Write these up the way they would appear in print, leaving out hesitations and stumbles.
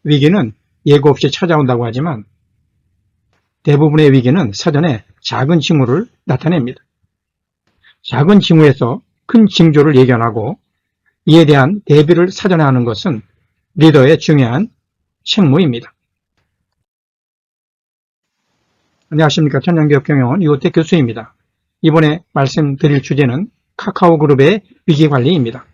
위기는 예고 없이 찾아온다고 하지만 대부분의 위기는 사전에 작은 징후를 나타냅니다. 작은 징후에서 큰 징조를 예견하고 이에 대한 대비를 사전에 하는 것은 리더의 중요한 책무입니다. 안녕하십니까. 천연기업경영원 이호태 교수입니다. 이번에 말씀드릴 주제는 카카오그룹의 위기관리입니다.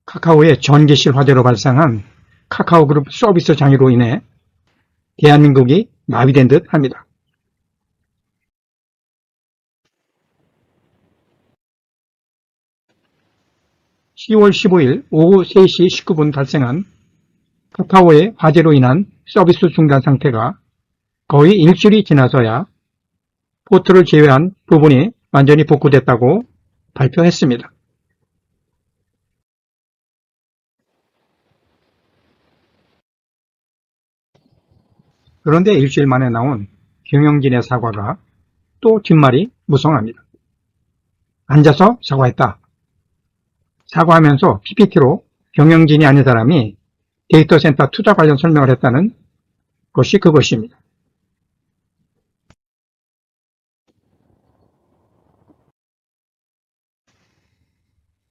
카카오의 전기실 화재로 발생한 카카오그룹 서비스 장애로 인해 대한민국이 마비된 듯 합니다. (10월 15일) 오후 3시 19분 발생한 카카오의 화재로 인한 서비스 중단 상태가 거의 일주일이 지나서야 포트를 제외한 부분이 완전히 복구됐다고 발표했습니다. 그런데 일주일 만에 나온 경영진의 사과가 또 뒷말이 무성합니다. 앉아서 사과했다. 사과하면서 PPT로 경영진이 아닌 사람이 데이터 센터 투자 관련 설명을 했다는 것이 그것입니다.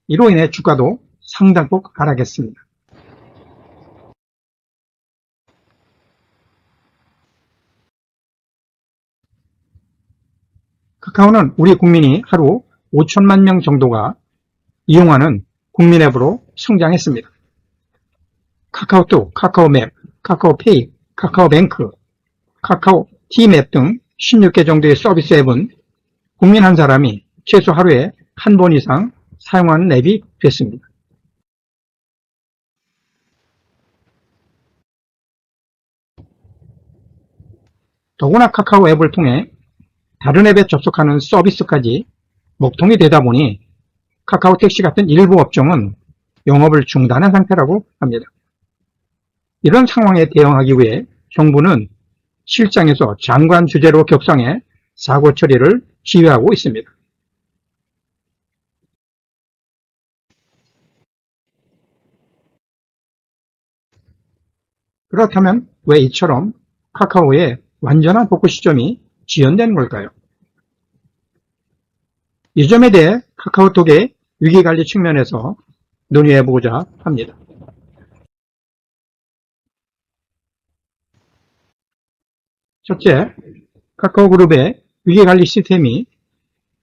이로 인해 주가도 상당폭 하락했습니다. 카카오는 우리 국민이 하루 5천만 명 정도가 이용하는 국민 앱으로 성장했습니다. 카카오톡, 카카오맵, 카카오페이, 카카오뱅크, 카카오 티맵 등 16개 정도의 서비스 앱은 국민 한 사람이 최소 하루에 한 번 이상 사용하는 앱이 됐습니다. 더구나 카카오 앱을 통해 다른 앱에 접속하는 서비스까지 먹통이 되다 보니 카카오 택시 같은 일부 업종은 영업을 중단한 상태라고 합니다. 이런 상황에 대응하기 위해 정부는 실장에서 장관 주재로 격상해 사고 처리를 지휘하고 있습니다. 그렇다면 왜 이처럼 카카오의 완전한 복구 시점이 지연되는 걸까요? 이 점에 대해 카카오톡의 위기관리 측면에서 논의해보고자 합니다. 첫째, 카카오그룹의 위기관리 시스템이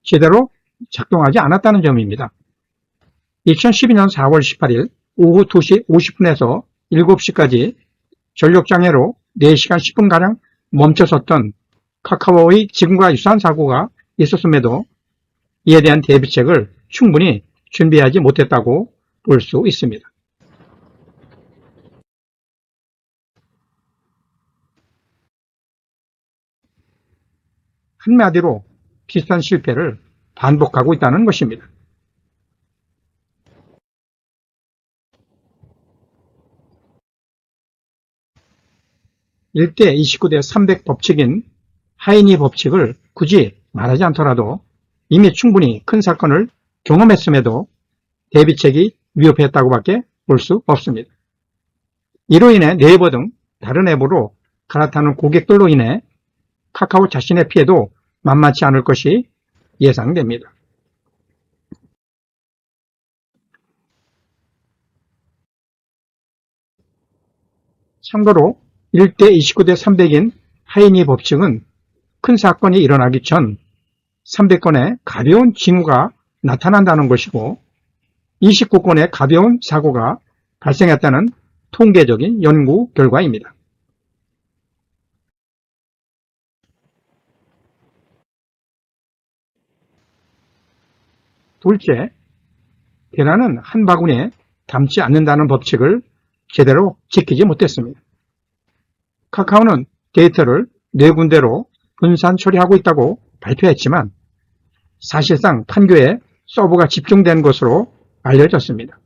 제대로 작동하지 않았다는 점입니다. 2012년 4월 18일 오후 2시 50분에서 7시까지 전력장애로 4시간 10분가량 멈춰섰던 카카오의 지금과 유사한 사고가 있었음에도 이에 대한 대비책을 충분히 준비하지 못했다고 볼 수 있습니다. 한마디로 비슷한 실패를 반복하고 있다는 것입니다. 일대 29대 300 법칙인 하이니 법칙을 굳이 말하지 않더라도 이미 충분히 큰 사건을 경험했음에도 대비책이 미흡했다고 밖에 볼 수 없습니다. 이로 인해 네이버 등 다른 앱으로 갈아타는 고객들로 인해 카카오 자신의 피해도 만만치 않을 것이 예상됩니다. 참고로 1대 29대 300인 하이니 법칙은 큰 사건이 일어나기 전 300건의 가벼운 징후가 나타난다는 것이고 29건의 가벼운 사고가 발생했다는 통계적인 연구 결과입니다. 둘째, 계란은 한 바구니에 담지 않는다는 법칙을 제대로 지키지 못했습니다. 카카오는 데이터를 4군데로 분산 처리하고 있다고 발표했지만 사실상 판교에 서버가 집중된 것으로 알려졌습니다.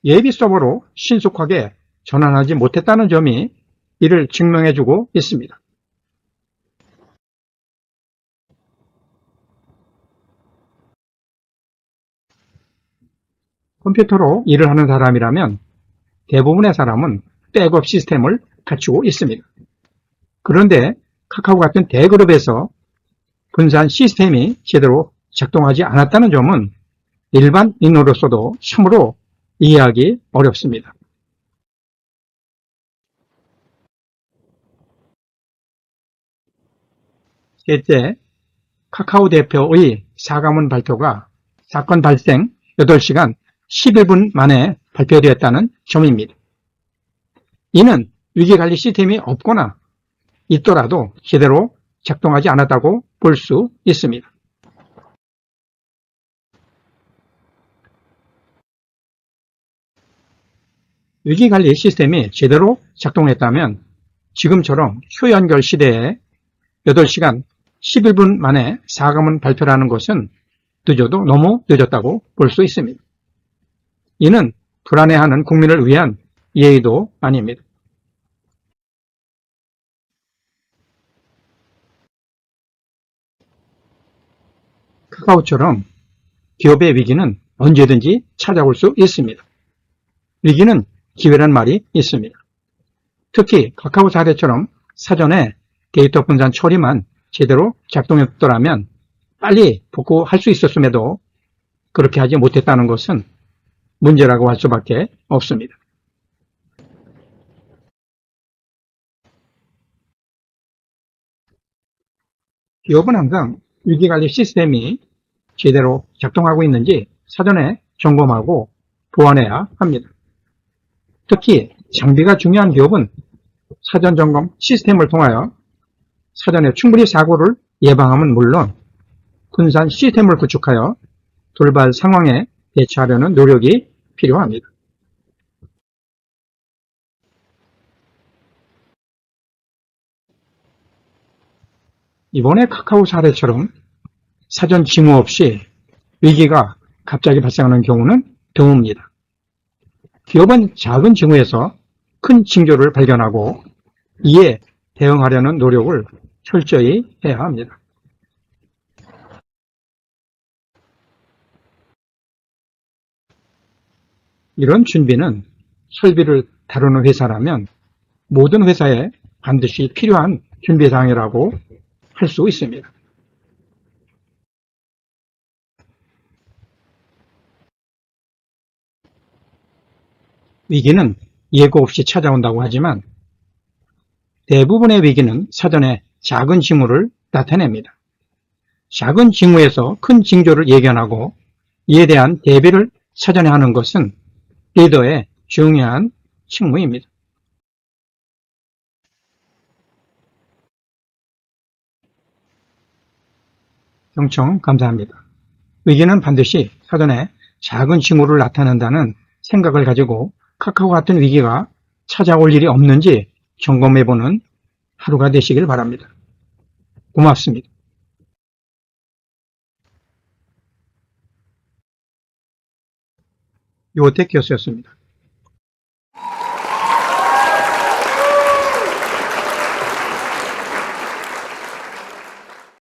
예비 서버로 신속하게 전환하지 못했다는 점이 이를 증명해주고 있습니다. 컴퓨터로 일을 하는 사람이라면 대부분의 사람은 백업 시스템을 갖추고 있습니다. 그런데 카카오 같은 대그룹에서 분산 시스템이 제대로 작동하지 않았다는 점은 일반인으로서도 참으로 이해하기 어렵습니다. 셋째, 카카오 대표의 사과문 발표가 사건 발생 8시간 11분 만에 발표되었다는 점입니다. 이는 위기관리 시스템이 없거나 있더라도 제대로 작동하지 않았다고 볼 수 있습니다. 위기관리 시스템이 제대로 작동했다면 지금처럼 초연결 시대에 8시간 11분 만에 사과문 발표라는 것은 늦어도 너무 늦었다고 볼 수 있습니다. 이는 불안해하는 국민을 위한 예의도 아닙니다. 카카오처럼 기업의 위기는 언제든지 찾아올 수 있습니다. 위기는 기회란 말이 있습니다. 특히 카카오 사례처럼 사전에 데이터 분산 처리만 제대로 작동했더라면 빨리 복구할 수 있었음에도 그렇게 하지 못했다는 것은 문제라고 할 수밖에 없습니다. 기업은 항상 위기관리 시스템이 제대로 작동하고 있는지 사전에 점검하고 보완해야 합니다. 특히 장비가 중요한 기업은 사전 점검 시스템을 통하여 사전에 충분히 사고를 예방함은 물론 분산 시스템을 구축하여 돌발 상황에 대처하려는 노력이 필요합니다. 이번에 카카오 사례처럼 사전 징후 없이 위기가 갑자기 발생하는 경우는 드뭅니다. 기업은 작은 징후에서 큰 징조를 발견하고 이에 대응하려는 노력을 철저히 해야 합니다. 이런 준비는 설비를 다루는 회사라면 모든 회사에 반드시 필요한 준비사항이라고 할 수 있습니다. 위기는 예고 없이 찾아온다고 하지만 대부분의 위기는 사전에 작은 징후를 나타냅니다. 작은 징후에서 큰 징조를 예견하고 이에 대한 대비를 사전에 하는 것은 리더의 중요한 직무입니다. 경청 감사합니다. 위기는 반드시 사전에 작은 징후를 나타낸다는 생각을 가지고 카카오 같은 위기가 찾아올 일이 없는지 점검해보는 하루가 되시길 바랍니다. 고맙습니다. 요호택 교수였습니다.